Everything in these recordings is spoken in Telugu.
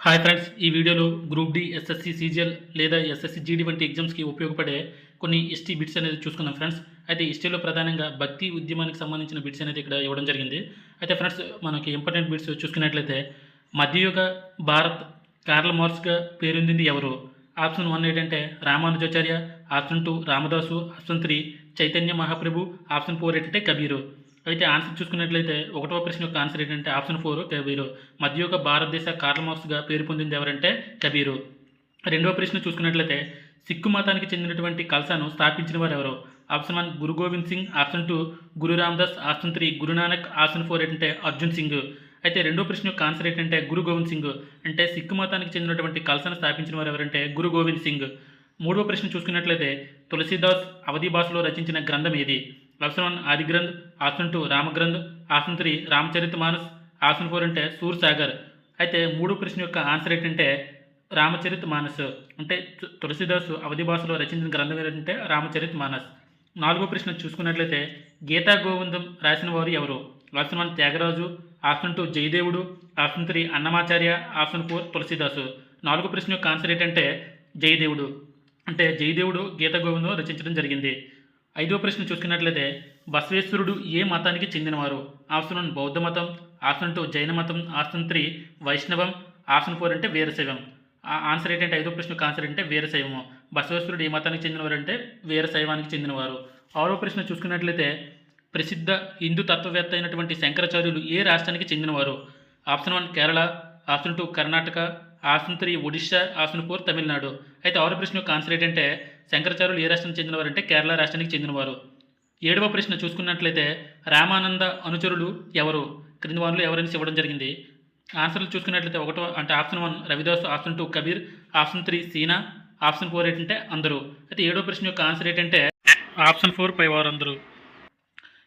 హాయ్ ఫ్రెండ్స్, ఈ వీడియోలో గ్రూప్ డి, ఎస్ఎస్సి సీజీఎల్ లేదా ఎస్ఎస్సి జీడీ వంటి ఎగ్జామ్స్కి ఉపయోగపడే కొన్ని హిస్టరీ బిట్స్ అనేది చూసుకుందాం ఫ్రెండ్స్. అయితే హిస్టరీలో ప్రధానంగా భక్తి ఉద్యమానికి సంబంధించిన బిట్స్ అనేది ఇక్కడ ఇవ్వడం జరిగింది. అయితే ఫ్రెండ్స్, మనకి ఇంపార్టెంట్ బిట్స్ చూసుకున్నట్లయితే మధ్యయుగ భారత్ కార్ల్ మార్క్స్గా పేరొందింది ఎవరు? ఆప్షన్ 1 ఏంటంటే Ramanujacharya, option 2 Ramadasu, option 3 Chaitanya Mahaprabhu, option 4 ఏంటంటే కబీరు. అయితే ఆన్సర్ చూసుకున్నట్లయితే ఒకటవ ప్రశ్న యొక్క ఆన్సర్ ఏంటంటే ఆప్షన్ 4 కబీరు. మధ్యయుగ భారతదేశ కార్ల్ మార్క్స్గా పేరు పొందింది ఎవరంటే కబీరు. రెండవ ప్రశ్న చూసుకున్నట్లయితే సిక్కు మతానికి చెందినటువంటి కల్సాను స్థాపించిన వారు ఎవరు? ఆప్షన్ 1 గురు గోవింద్ సింగ్, ఆప్షన్ 2 గురు రామదాస్, ఆప్షన్ 3 గురునానక్, ఆప్షన్ 4 ఏంటంటే అర్జున్ సింగ్. అయితే రెండో ప్రశ్న యొక్క ఆన్సర్ ఏంటంటే గురు గోవింద్ సింగ్. అంటే సిక్కు మతానికి చెందినటువంటి కల్సాను స్థాపించిన వారు ఎవరంటే గురు గోవింద్ సింగ్. మూడవ ప్రశ్న చూసుకున్నట్లయితే తులసీదాస్ అవధి భాషలో రచించిన గ్రంథం ఏది? Option 1 Adi Granth, option 2 Ramagranth, option 3 Ramcharit Manas, option 4 అంటే సూర్ సాగర్. అయితే మూడో ప్రశ్న యొక్క ఆన్సర్ ఏంటంటే రామచరిత మానస్. అంటే తులసీదాసు అవధి భాషలో రచించిన గ్రంథం ఏంటంటే రామచరిత మానస్. నాలుగో ప్రశ్న చూసుకున్నట్లయితే గీతా గోవిందం రాసిన వారు ఎవరు? ఆప్షన్ 1 త్యాగరాజు, ఆప్షన్ 2 జయదేవుడు, ఆప్షన్ 3 అన్నమాచార్య, ఆప్షన్ 4 తులసీదాసు. నాలుగో ప్రశ్న యొక్క ఆన్సర్ ఏంటంటే జయదేవుడు. అంటే జయదేవుడు గీతా గోవిందం రచించడం జరిగింది. ఐదో ప్రశ్న చూసుకున్నట్లయితే బసవేశ్వరుడు ఏ మతానికి చెందినవారు? ఆప్షన్ 1 బౌద్ధ మతం, ఆప్షన్ 2 జైన మతం, ఆప్షన్ 3 వైష్ణవం, ఆప్షన్ 4 అంటే వీరశైవం. ఆన్సర్ ఏంటంటే ఐదో ప్రశ్నకు ఆన్సర్ అంటే వీరశైవము. బసవేశ్వరుడు ఏ మతానికి చెందినవారు అంటే వీరశైవానికి చెందినవారు. ఆరో ప్రశ్న చూసుకున్నట్లయితే ప్రసిద్ధ హిందూ తత్వవేత్త అయినటువంటి శంకరాచార్యులు ఏ రాష్ట్రానికి చెందినవారు? Option 1 Kerala, option 2 Karnataka, option 3 Odisha, option 4 Tamil Nadu. అయితే ఆరో ప్రశ్న యొక్క ఆన్సర్ ఏంటంటే శంకరాచార్యులు ఏ రాష్ట్రానికి చెందినవారు అంటే కేరళ రాష్ట్రానికి చెందినవారు. ఏడవ ప్రశ్న చూసుకున్నట్లయితే రామానంద అనుచరులు ఎవరు? క్రింది వారిలో ఎవరైనా ఇవ్వడం జరిగింది. ఆన్సర్లు చూసుకున్నట్లయితే ఒకటో అంటే option 1 Ravidas, option 2 Kabir, option 3 సీనా, ఆప్షన్ 4 ఏంటంటే అందరూ. అయితే ఏడో ప్రశ్న యొక్క ఆన్సర్ ఏంటంటే ఆప్షన్ 4 పై వారందరూ.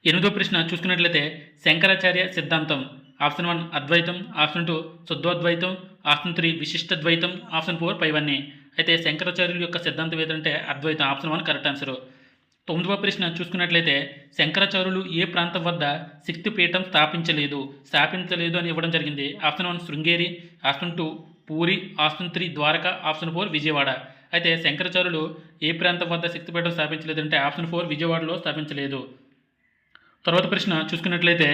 ఎనిమిదో ప్రశ్న చూసుకున్నట్లయితే శంకరాచార్య సిద్ధాంతం. ఆప్షన్ 1 అద్వైతం, ఆప్షన్ 2 శుద్ధోద్వైతం, ఆప్షన్ 3 విశిష్టద్వైతం, ఆప్షన్ 4 పైవన్నీ. అయితే శంకరాచార్యుల యొక్క సిద్ధాంతం ఏదంటే అద్వైతం. Option 1 correct answer. తొమ్మిదవ ప్రశ్న చూసుకున్నట్లయితే శంకరాచార్యులు ఏ ప్రాంతం వద్ద శక్తిపీఠం స్థాపించలేదు అని ఇవ్వడం జరిగింది. Option 1 Sringeri, option 2 Puri, option 3 Dwarka, option 4 Vijayawada. అయితే శంకరాచార్యులు ఏ ప్రాంతం వద్ద శక్తిపీఠం స్థాపించలేదంటే ఆప్షన్ 4 విజయవాడలో స్థాపించలేదు. తర్వాత ప్రశ్న చూసుకున్నట్లయితే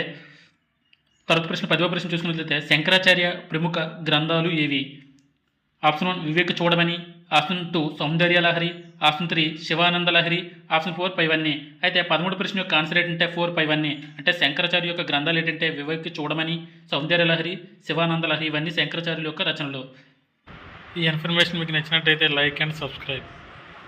పదవ ప్రశ్న చూసుకున్నట్లయితే శంకరాచార్య ప్రముఖ గ్రంథాలు ఏవి? ఆప్షన్ 1 వివేక చూడమని, ఆప్షన్ 2 సౌందర్య లహరి, ఆప్షన్ 3 శివానంద లహరి, ఆప్షన్ 4 పైవన్నీ. అయితే 13 ప్రశ్న యొక్క ఆన్సర్ ఏంటంటే 4 పైవన్నీ. అంటే శంకరాచార్య యొక్క గ్రంథాలు ఏంటంటే వివేక చూడమని, సౌందర్య లహరి, శివానంద లహరి, ఇవన్నీ శంకరాచార్యుల యొక్క రచనలు. ఈ ఇన్ఫర్మేషన్ మీకు నచ్చినట్టయితే లైక్ అండ్ సబ్స్క్రైబ్.